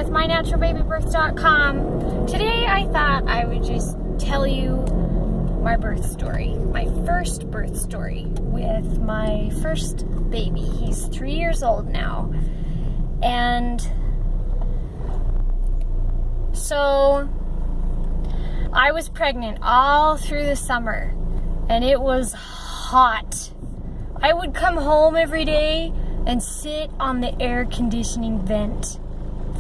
with mynaturalbabybirth.com. Today I thought I would just tell you my birth story, my first birth story with my first baby. He's 3 years old now. And so I was pregnant all through the summer and it was hot. I would come home every day and sit on the air conditioning vent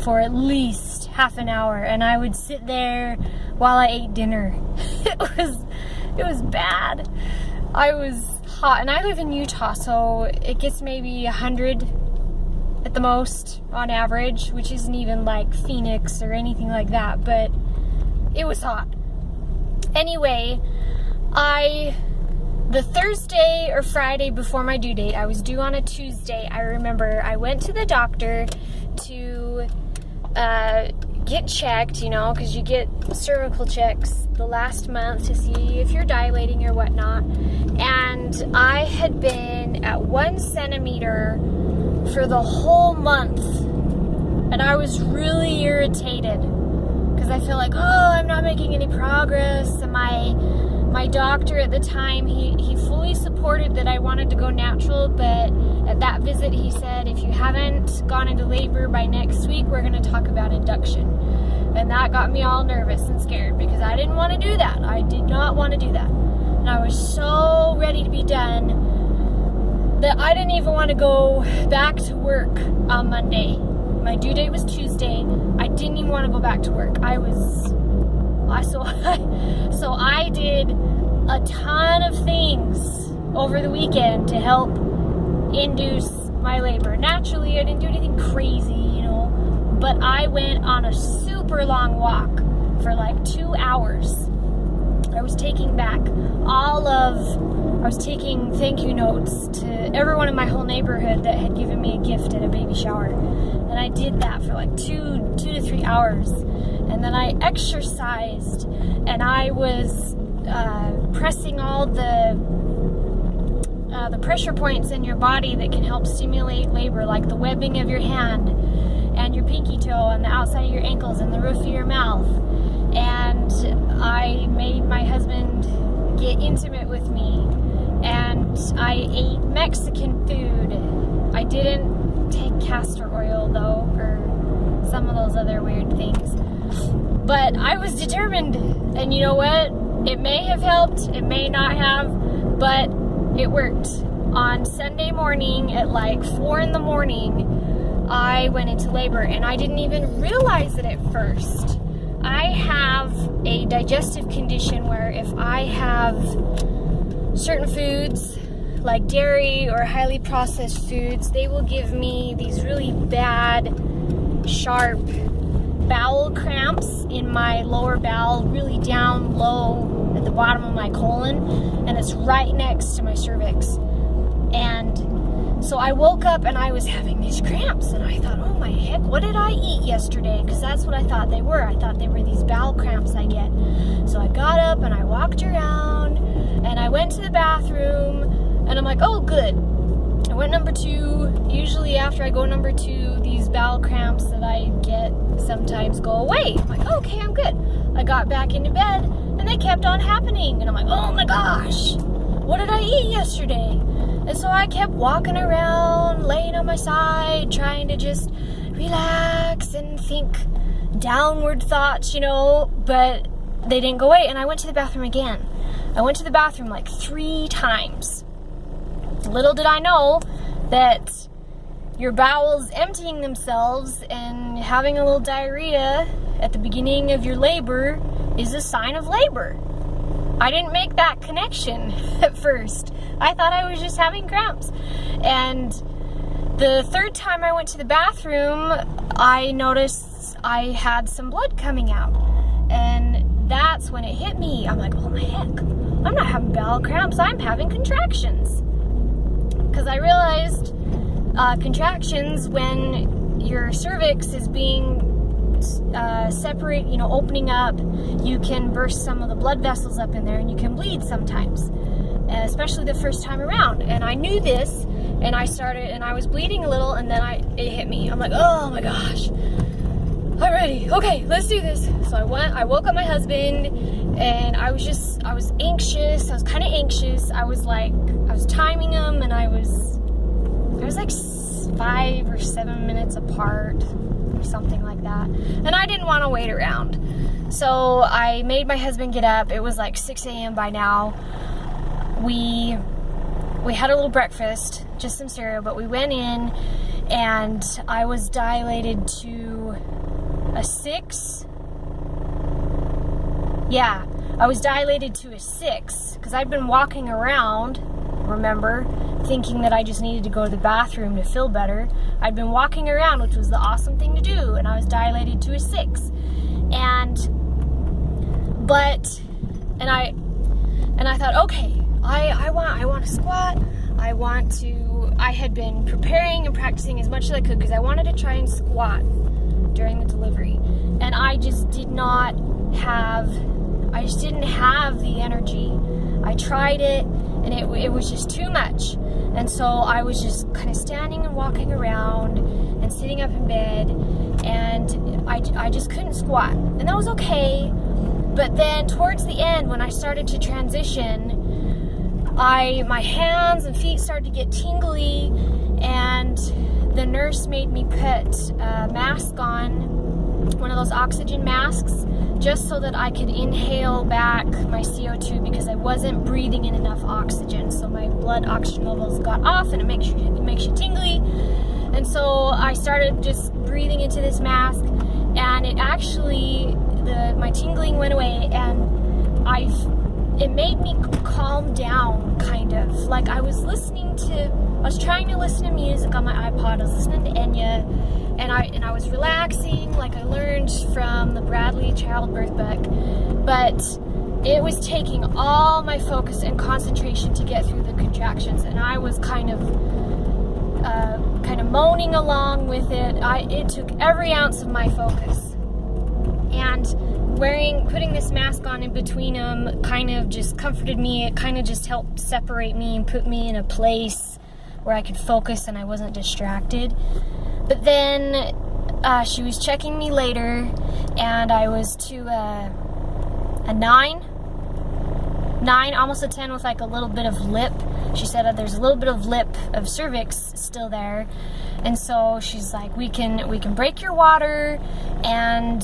for at least half an hour, and I would sit there while I ate dinner. It was bad. I was hot, and I live in Utah, so it gets maybe 100 at the most on average, which isn't even like Phoenix or anything like that, but it was hot. Anyway, the Thursday or Friday before my due date, I was due on a Tuesday. I remember I went to the doctor to get checked, because you get cervical checks the last month to see if you're dilating or whatnot. And I had been at 1 centimeter for the whole month. And I was really irritated because I feel like, I'm not making any progress. And my doctor at the time, he fully supported that I wanted to go natural, but at that visit he said, if you haven't gone into labor by next week, we're going to talk about induction. And that got me all nervous and scared because I didn't want to do that. I did not want to do that. And I was so ready to be done that I didn't even want to go back to work on Monday. My due date was Tuesday. I didn't even want to go back to work. So I did a ton of things over the weekend to help induce my labor. Naturally, I didn't do anything crazy, but I went on a super long walk for like 2 hours. I was taking thank you notes to everyone in my whole neighborhood that had given me a gift at a baby shower. And I did that for like 2 to 3 hours. And then I exercised, and I was pressing all the pressure points in your body that can help stimulate labor, like the webbing of your hand and your pinky toe and the outside of your ankles and the roof of your mouth. And I made my husband get intimate with me, and I ate Mexican food. I didn't take castor oil though, or some of those other weird things. But I was determined, and you know what? It may have helped, it may not have, but it worked. On Sunday morning at like 4 in the morning, I went into labor, and I didn't even realize it at first. I have a digestive condition where if I have certain foods like dairy or highly processed foods, they will give me these really bad, sharp bowel cramps in my lower bowel, really down low at the bottom of my colon, and it's right next to my cervix. And so I woke up and I was having these cramps, and I thought, oh my heck, what did I eat yesterday? Because that's what I thought they were. I thought they were these bowel cramps I get. So I got up and I walked around and I went to the bathroom, and I'm like, oh good. I went number 2. Usually after I go number 2, these bowel cramps that I get sometimes go away. I'm like, okay, I'm good. I got back into bed and they kept on happening. And I'm like, oh my gosh, what did I eat yesterday? And so I kept walking around, laying on my side, trying to just relax and think downward thoughts, but they didn't go away. And I went to the bathroom again. I went to the bathroom like 3 times. Little did I know that your bowels emptying themselves and having a little diarrhea at the beginning of your labor is a sign of labor. I didn't make that connection at first. I thought I was just having cramps. And the 3rd time I went to the bathroom, I noticed I had some blood coming out. And that's when it hit me. I'm like, oh my heck, I'm not having bowel cramps, I'm having contractions. Because I realized contractions, when your cervix is being opening up, you can burst some of the blood vessels up in there and you can bleed sometimes, especially the first time around. And I knew this, and I was bleeding a little, and then it hit me. I'm like, oh my gosh, I'm ready. Okay, let's do this. So I woke up my husband, and I was anxious. I was kind of anxious. I was timing him, and I was like 5 or 7 minutes apart or something like that. And I didn't want to wait around. So I made my husband get up. It was like 6 a.m. by now. We had a little breakfast, just some cereal, but we went in, and I was dilated to a 6. Yeah, I was dilated to a 6 because I'd been walking around, remember, thinking that I just needed to go to the bathroom to feel better. I'd been walking around, which was the awesome thing to do, and I was dilated to a 6. And I thought, okay, I want to squat. I had been preparing and practicing as much as I could because I wanted to try and squat during the delivery. And I just didn't have the energy. I tried it, and it was just too much. And so I was just kind of standing and walking around and sitting up in bed, and I just couldn't squat. And that was okay. But then towards the end, when I started to transition, my hands and feet started to get tingly, and the nurse made me put a mask on, one of those oxygen masks, just so that I could inhale back my CO2 because I wasn't breathing in enough oxygen. So my blood oxygen levels got off, and it makes you tingly. And so I started just breathing into this mask, and it actually, my tingling went away, and it made me calm down, kind of. Like I was trying to listen to music on my iPod. I was listening to Enya, and I was relaxing, like I learned from the Bradley Childbirth book. But it was taking all my focus and concentration to get through the contractions, and I was kind of moaning along with it. It took every ounce of my focus, and putting this mask on in between them kind of just comforted me. It kind of just helped separate me and put me in a place where I could focus and I wasn't distracted. But then she was checking me later, and I was to a 9, almost a 10, with like a little bit of lip. She said that there's a little bit of lip of cervix still there, and so she's like, we can break your water, and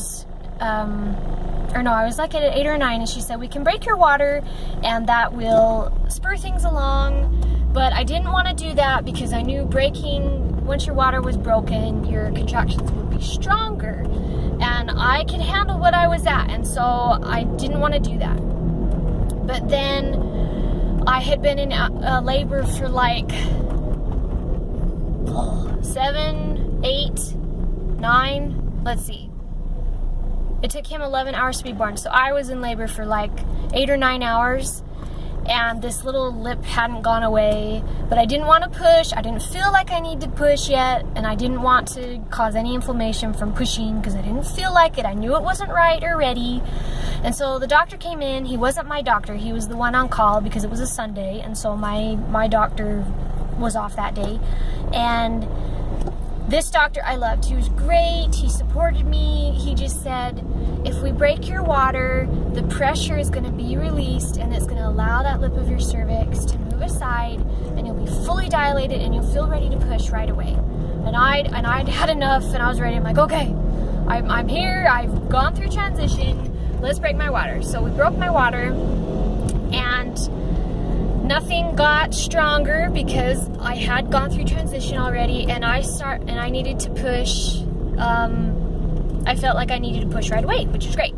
I was like at an 8 or 9, and she said we can break your water, and that will spur things along. But I didn't want to do that because I knew once your water was broken, your contractions would be stronger, and I could handle what I was at, and so I didn't want to do that. But then I had been in labor for like 7, 8, 9, let's see. It took him 11 hours to be born, so I was in labor for like 8 or 9 hours, and this little lip hadn't gone away, but I didn't want to push. I didn't feel like I needed to push yet, and I didn't want to cause any inflammation from pushing because I didn't feel like it. I knew it wasn't right or ready. And so the doctor came in. He wasn't my doctor. He was the one on call because it was a Sunday, and so my doctor was off that day. And this doctor I loved. He was great. He supported me. He just said, if we break your water, the pressure is going to be released, and it's going to allow that lip of your cervix to move aside, and you'll be fully dilated, and you'll feel ready to push right away. And I'd had enough, and I was ready. I'm like, okay, I'm here. I've gone through transition. Let's break my water. So we broke my water, and nothing got stronger because I had gone through transition already, and I needed to push. I felt like I needed to push right away, which is great.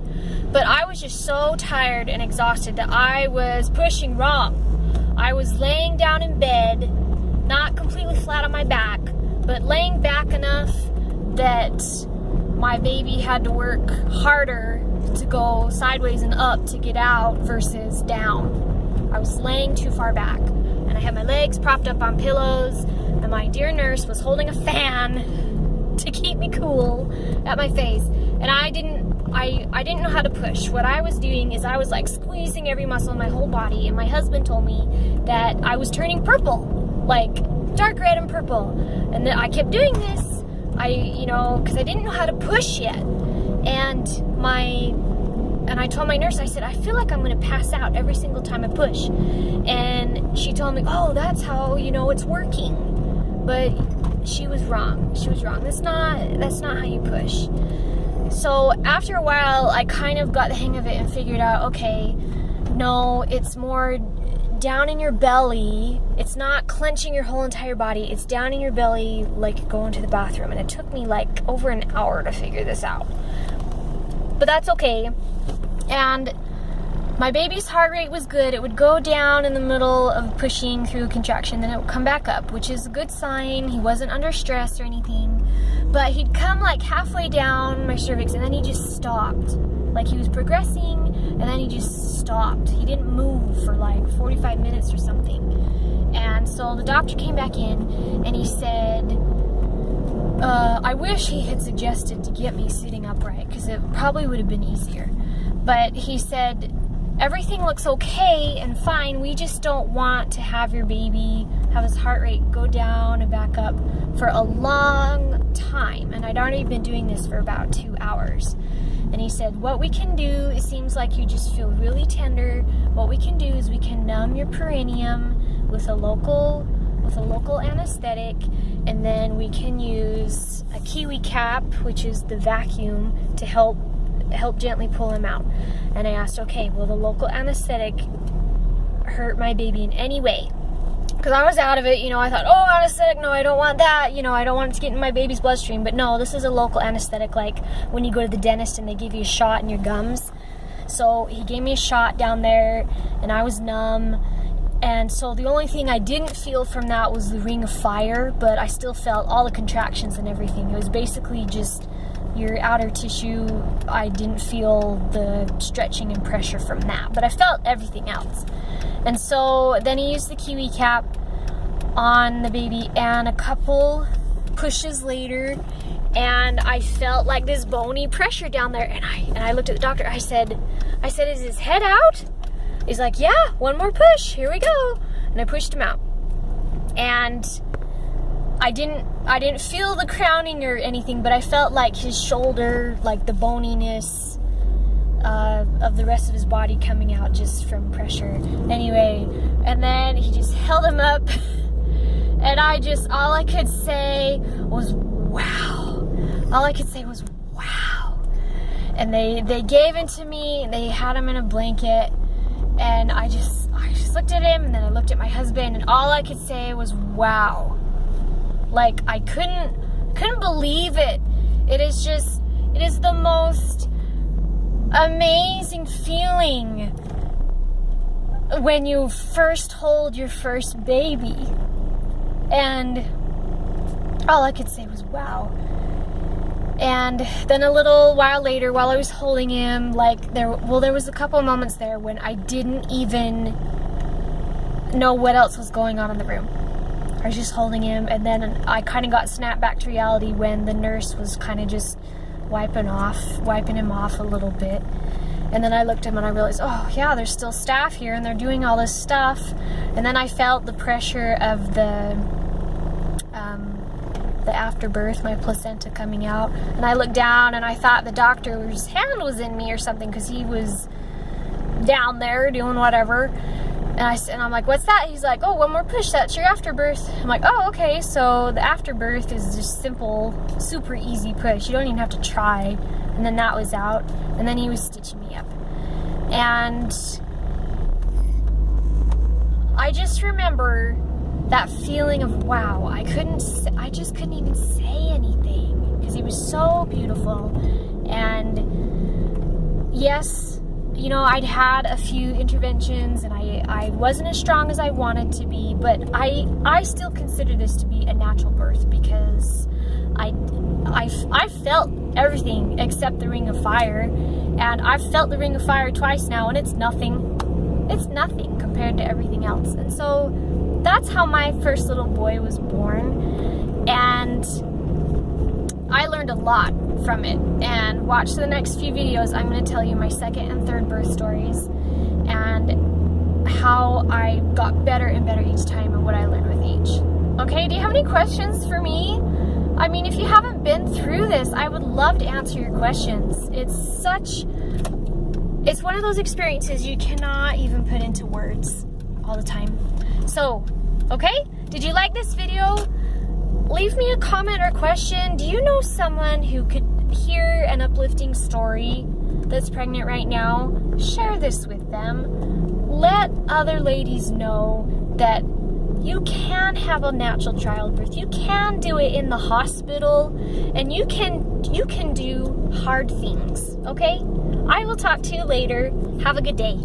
But I was just so tired and exhausted that I was pushing wrong. I was laying down in bed, not completely flat on my back, but laying back enough that my baby had to work harder to go sideways and up to get out versus down. I was laying too far back, and I had my legs propped up on pillows, and my dear nurse was holding a fan to keep me cool at my face, and I didn't know how to push. What I was doing is I was like squeezing every muscle in my whole body, and my husband told me that I was turning purple, like dark red and purple, and that I kept doing this because I didn't know how to push yet. And I told my nurse, I said, I feel like I'm going to pass out every single time I push. And she told me, oh, that's how, it's working. But she was wrong. That's not how you push. So after a while, I kind of got the hang of it and figured out, okay, no, it's more down in your belly. It's not clenching your whole entire body. It's down in your belly like going to the bathroom. And it took me like over an hour to figure this out. But that's okay. And my baby's heart rate was good. It would go down in the middle of pushing through a contraction, then it would come back up, which is a good sign. He wasn't under stress or anything. But he'd come like halfway down my cervix, and then he just stopped. Like he was progressing, and then he just stopped. He didn't move for like 45 minutes or something. And so the doctor came back in, and he said, I wish he had suggested to get me sitting upright, because it probably would have been easier. But he said, everything looks okay and fine. We just don't want to have your baby have his heart rate go down and back up for a long time. And I'd already been doing this for about 2 hours. And he said, what we can do, it seems like you just feel really tender. What we can do is we can numb your perineum with a local anesthetic, and then we can use a kiwi cap, which is the vacuum, to help gently pull him out. And I asked, okay, will the local anesthetic hurt my baby in any way? Because I was out of it, I thought, oh, anesthetic, no, I don't want that, I don't want it to get in my baby's bloodstream. But no, this is a local anesthetic, like when you go to the dentist and they give you a shot in your gums. So he gave me a shot down there, and I was numb. And so the only thing I didn't feel from that was the ring of fire, but I still felt all the contractions and everything. It was basically just your outer tissue. I didn't feel the stretching and pressure from that, but I felt everything else. And so then he used the kiwi cap on the baby, and a couple pushes later, and I felt like this bony pressure down there, and I looked at the doctor. I said, is his head out? He's like, yeah, one more push, here we go. And I pushed him out. And I didn't feel the crowning or anything, but I felt like his shoulder, like the boniness of the rest of his body coming out just from pressure. Anyway, and then he just held him up, and all I could say was, wow. All I could say was, wow. And they gave him to me, and they had him in a blanket, and I just looked at him, and then I looked at my husband, and all I could say was, wow. Like, I couldn't believe it. It is the most amazing feeling when you first hold your first baby. And all I could say was, wow. And then a little while later, while I was holding him, there was a couple of moments there when I didn't even know what else was going on in the room. I was just holding him, and then I kind of got snapped back to reality when the nurse was kind of just wiping him off a little bit. And then I looked at him and I realized, oh yeah, there's still staff here and they're doing all this stuff. And then I felt the pressure of the afterbirth, my placenta coming out. And I looked down and I thought the doctor's hand was in me or something, because he was down there doing whatever. And I'm like, what's that? He's like, oh, one more push, that's your afterbirth. I'm like, oh, okay. So the afterbirth is just simple, super easy push. You don't even have to try. And then that was out. And then he was stitching me up. And I just remember that feeling of, wow, I just couldn't even say anything, because he was so beautiful. And yes, I'd had a few interventions, and I wasn't as strong as I wanted to be, but I still consider this to be a natural birth, because I felt everything except the ring of fire, and I've felt the ring of fire twice now, and it's nothing. It's nothing compared to everything else. And so that's how my first little boy was born, and I learned a lot from it. And watch the next few videos. I'm going to tell you my second and third birth stories and how I got better and better each time and what I learned with each. Okay, do you have any questions for me? I mean, if you haven't been through this, I would love to answer your questions. It's one of those experiences you cannot even put into words all the time. So, okay? Did you like this video? Leave me a comment or question. Do you know someone who could hear an uplifting story that's pregnant right now? Share this with them. Let other ladies know that you can have a natural childbirth. You can do it in the hospital, and you can do hard things, okay? I will talk to you later. Have a good day.